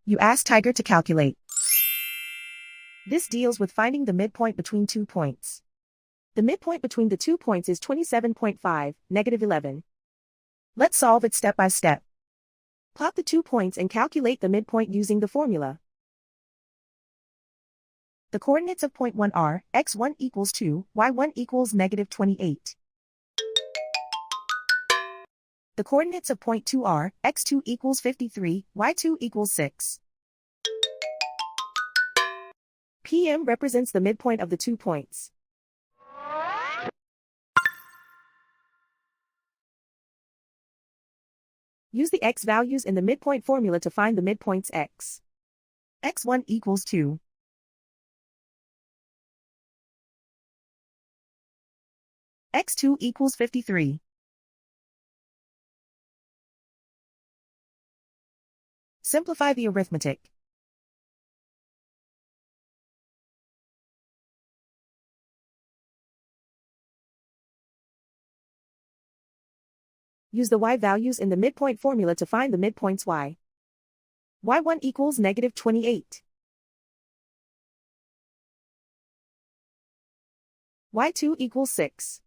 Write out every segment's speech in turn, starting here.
You ask Tiger to calculate. This deals with finding the midpoint between 2 points. The midpoint between the 2 points is 27.5, -11. Let's solve it step by step. Plot the 2 points and calculate the midpoint using the formula. The coordinates of point 1 are, x1 equals 2, y1 equals -28. The coordinates of point 2 are, x2 equals 53, y2 equals 6. PM represents the midpoint of the 2 points. Use the x values in the midpoint formula to find the midpoints x. x1 equals 2. x2 equals 53. Simplify the arithmetic. Use the y values in the midpoint formula to find the midpoints y. y1 equals -28. y2 equals 6.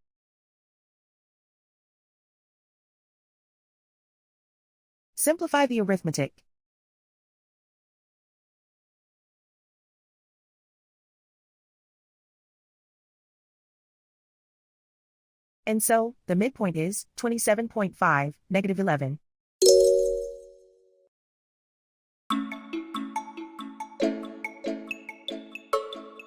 Simplify the arithmetic. And so, the midpoint is 27.5, -11.